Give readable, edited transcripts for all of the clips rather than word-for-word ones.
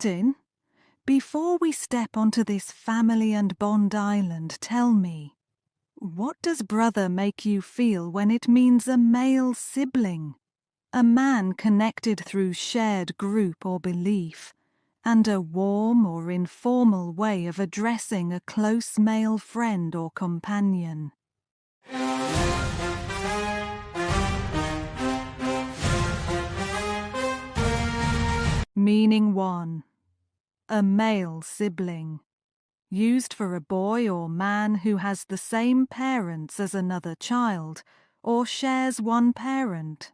Captain, before we step onto this family and bond island, tell me, what does brother make you feel when it means a male sibling, a man connected through shared group or belief, and a warm or informal way of addressing a close male friend or companion? Meaning 1. A male sibling. Used for a boy or man who has the same parents as another child or shares one parent.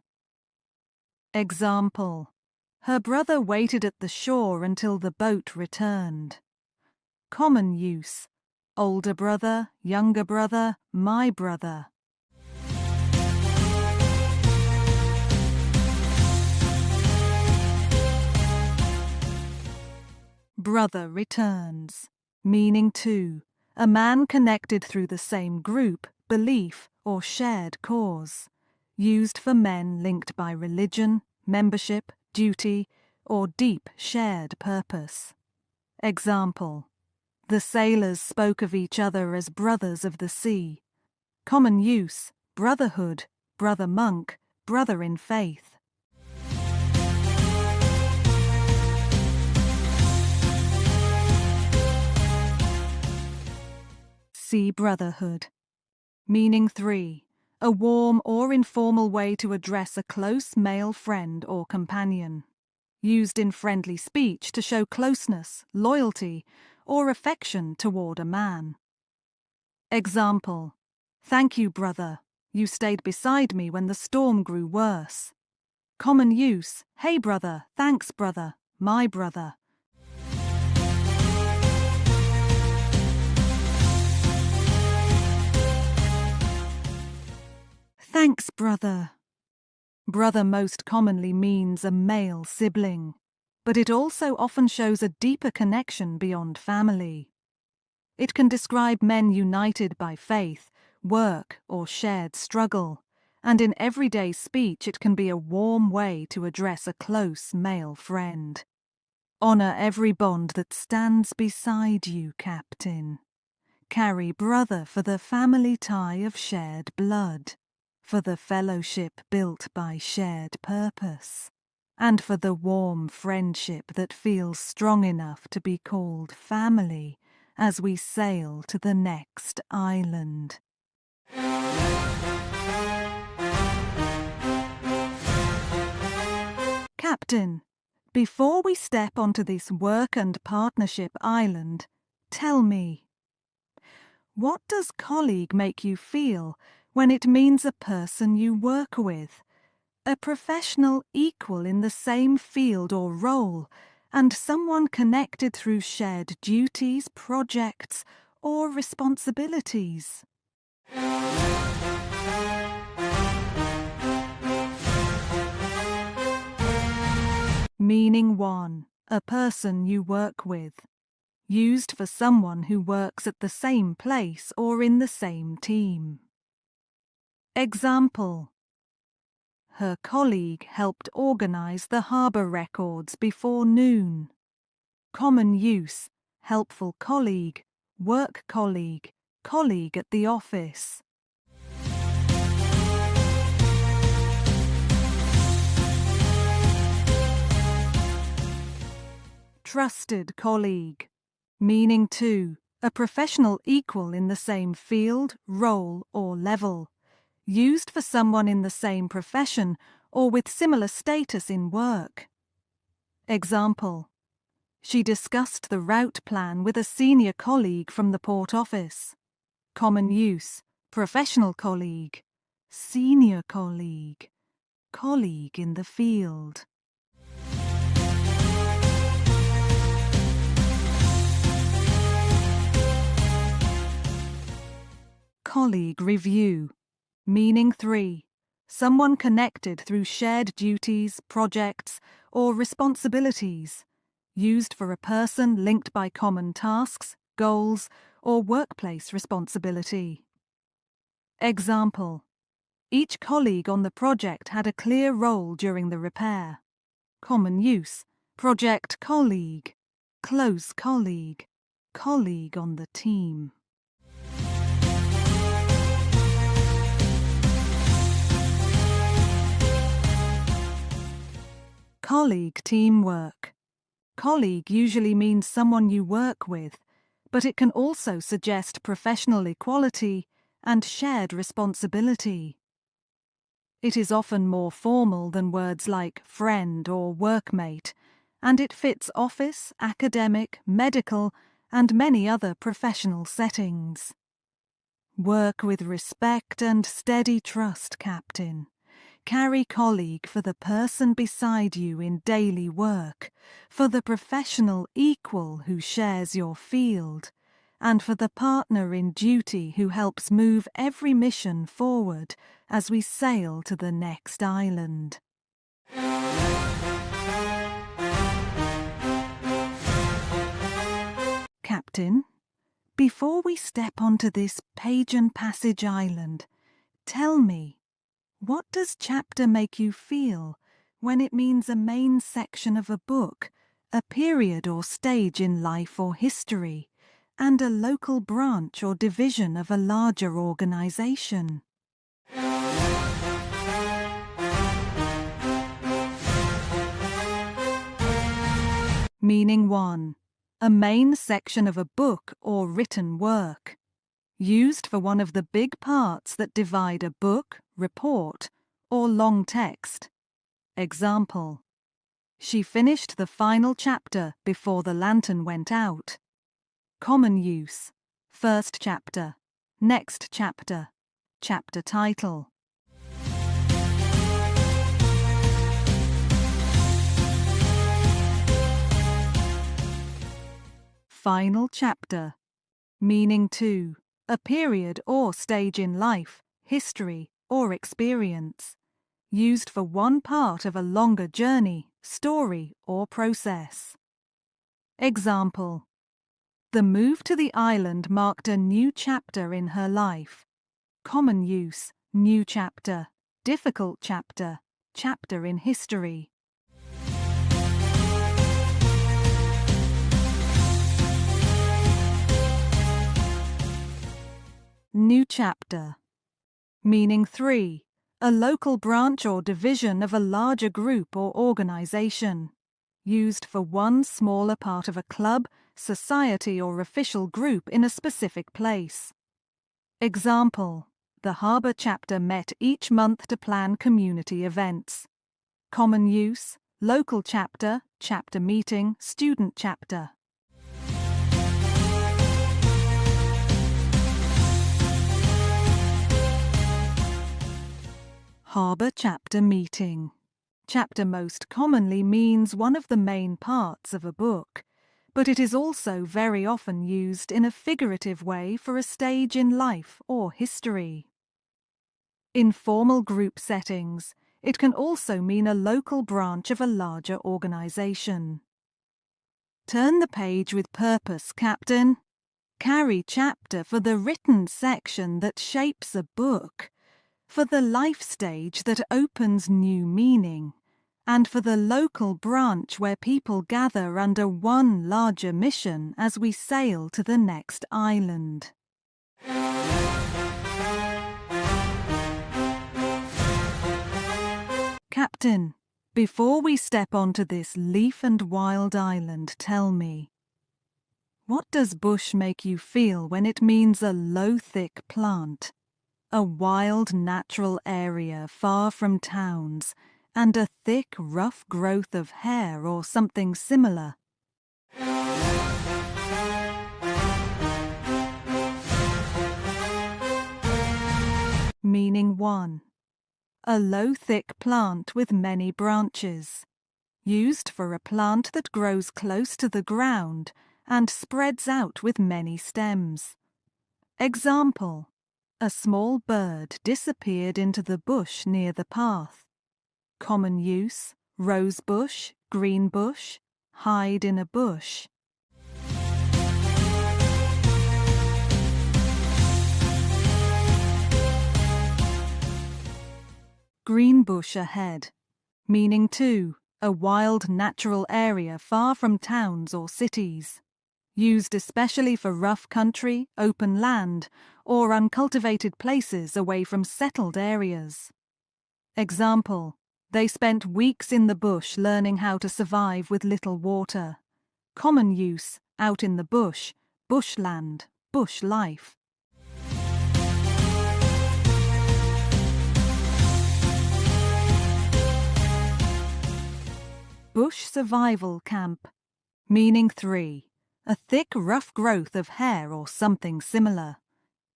Example: her brother waited at the shore until the boat returned. Common use: older brother, younger brother, my brother. Brother returns. Meaning 2. A man connected through the same group, belief, or shared cause. Used for men linked by religion, membership, duty, or deep shared purpose. Example: the sailors spoke of each other as brothers of the sea. Common use: brotherhood, brother monk, brother in faith. See brotherhood. Meaning 3. A warm or informal way to address a close male friend or companion. Used in friendly speech to show closeness, loyalty, or affection toward a man. Example: thank you, brother. You stayed beside me when the storm grew worse. Common use: hey brother, thanks brother, my brother. Thanks, brother. Brother most commonly means a male sibling, but it also often shows a deeper connection beyond family. It can describe men united by faith, work, or shared struggle, and in everyday speech it can be a warm way to address a close male friend. Honor every bond that stands beside you, Captain. Carry brother for the family tie of shared blood, for the fellowship built by shared purpose, and for the warm friendship that feels strong enough to be called family as we sail to the next island. Captain, before we step onto this work and partnership island, tell me, what does colleague make you feel when it means a person you work with, a professional equal in the same field or role, and someone connected through shared duties, projects, or responsibilities? Meaning 1. A person you work with. Used for someone who works at the same place or in the same team. Example: her colleague helped organize the harbour records before noon. Common use: helpful colleague, work colleague, colleague at the office. Trusted colleague. Meaning 2. A professional equal in the same field, role, or level. Used for someone in the same profession or with similar status in work. Example: she discussed the route plan with a senior colleague from the port office. Common use: professional colleague, senior colleague, colleague in the field. Colleague review. Meaning 3. Someone connected through shared duties, projects, or responsibilities. Used for a person linked by common tasks, goals, or workplace responsibility. Example: each colleague on the project had a clear role during the repair. Common use: project colleague, close colleague, colleague on the team. Colleague teamwork. Colleague usually means someone you work with, but it can also suggest professional equality and shared responsibility. It is often more formal than words like friend or workmate, and it fits office, academic, medical, and many other professional settings. Work with respect and steady trust, Captain. Carry colleague for the person beside you in daily work, for the professional equal who shares your field, and for the partner in duty who helps move every mission forward as we sail to the next island. Captain, before we step onto this page and passage island, tell me, what does chapter make you feel when it means a main section of a book, a period or stage in life or history, and a local branch or division of a larger organization? Meaning 1. A main section of a book or written work, used for one of the big parts that divide a book, report, or long text. Example: she finished the final chapter before the lantern went out. Common use: first chapter, next chapter, chapter title. Final chapter. Meaning 2. A period or stage in life, history, or experience, used for one part of a longer journey, story, or process. Example: the move to the island marked a new chapter in her life. Common use: new chapter, difficult chapter, chapter in history. New chapter. Meaning 3. A local branch or division of a larger group or organization, used for one smaller part of a club, society, or official group in a specific place. Example: the harbour chapter met each month to plan community events. Common use: local chapter, chapter meeting, student chapter. Harbour chapter meeting. Chapter most commonly means one of the main parts of a book, but it is also very often used in a figurative way for a stage in life or history. In formal group settings, it can also mean a local branch of a larger organization. Turn the page with purpose, Captain. Carry chapter for the written section that shapes a book, for the life stage that opens new meaning, and for the local branch where people gather under one larger mission as we sail to the next island. Captain, before we step onto this leaf and wild island, tell me, what does bush make you feel when it means a low, thick plant? A wild natural area far from towns, and a thick rough growth of hair or something similar. Meaning 1. A low thick plant with many branches, used for a plant that grows close to the ground and spreads out with many stems. Example: a small bird disappeared into the bush near the path. Common use: rose bush, green bush, hide in a bush. Green bush ahead. Meaning 2. a wild natural area far from towns or cities, used especially for rough country, open land, or uncultivated places away from settled areas. Example: they spent weeks in the bush learning how to survive with little water. Common use: out in the bush, bushland, bush life. Bush survival camp. Meaning 3. A thick, rough growth of hair or something similar.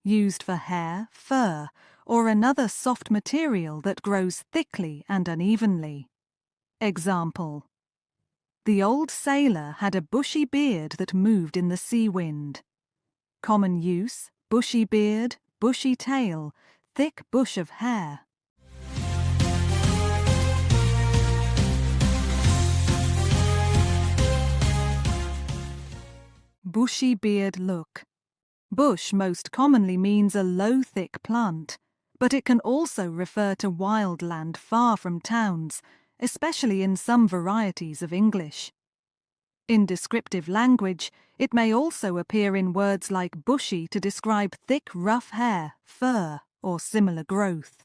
Used for hair, fur, or another soft material that grows thickly and unevenly. Example: the old sailor had a bushy beard that moved in the sea wind. Common use: bushy beard, bushy tail, thick bush of hair. Bushy beard look. Bush most commonly means a low, thick plant, but it can also refer to wild land far from towns, especially in some varieties of English. In descriptive language, it may also appear in words like bushy to describe thick, rough hair, fur, or similar growth.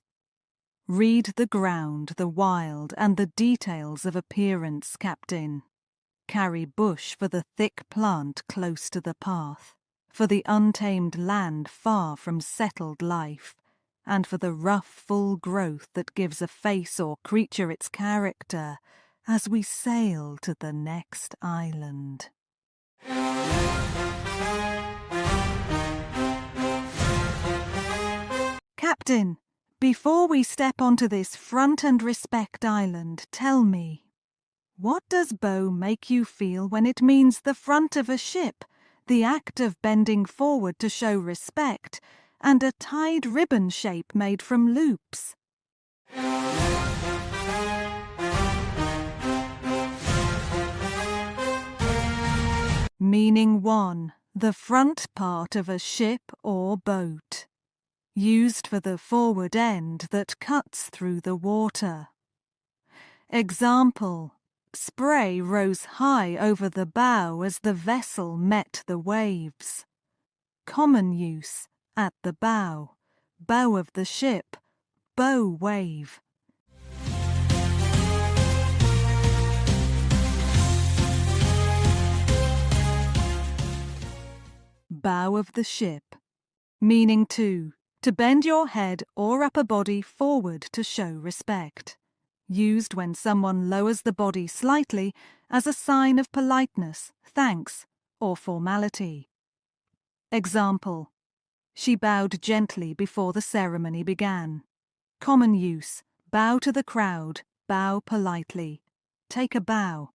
Read the ground, the wild, and the details of appearance, Captain. Carry bush for the thick plant close to the path, for the untamed land far from settled life, and for the rough, full growth that gives a face or creature its character as we sail to the next island. Captain, before we step onto this Front and Respect Island, tell me, what does bow make you feel when it means the front of a ship, the act of bending forward to show respect, and a tied ribbon shape made from loops? Meaning 1. The front part of a ship or boat. Used for the forward end that cuts through the water. Example: spray rose high over the bow as the vessel met the waves. Common use: at the bow, bow of the ship, bow wave. Bow of the ship. Meaning 2. To bend your head or upper body forward to show respect. Used when someone lowers the body slightly as a sign of politeness, thanks, or formality. Example: she bowed gently before the ceremony began. Common use: bow to the crowd, bow politely. Take a bow.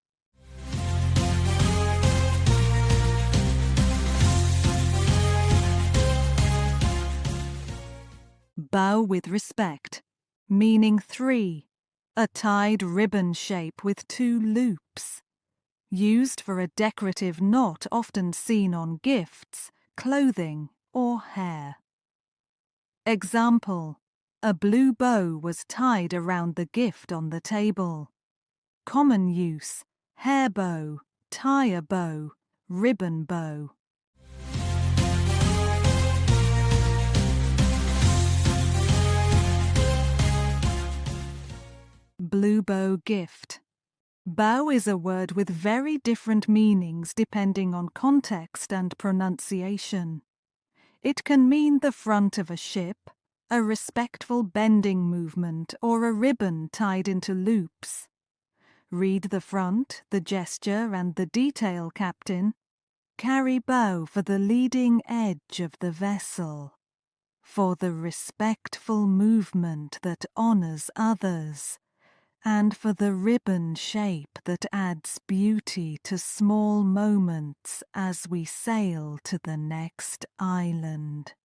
Bow with respect. Meaning 3. A tied ribbon shape with 2 loops. Used for a decorative knot often seen on gifts, clothing, or hair. Example: a blue bow was tied around the gift on the table. Common use: hair bow, tie a bow, ribbon bow. Blue bow gift. Bow is a word with very different meanings depending on context and pronunciation. It can mean the front of a ship, a respectful bending movement, or a ribbon tied into loops. Read the front, the gesture, and the detail, Captain. Carry bow for the leading edge of the vessel, for the respectful movement that honors others, and for the ribbon shape that adds beauty to small moments as we sail to the next island.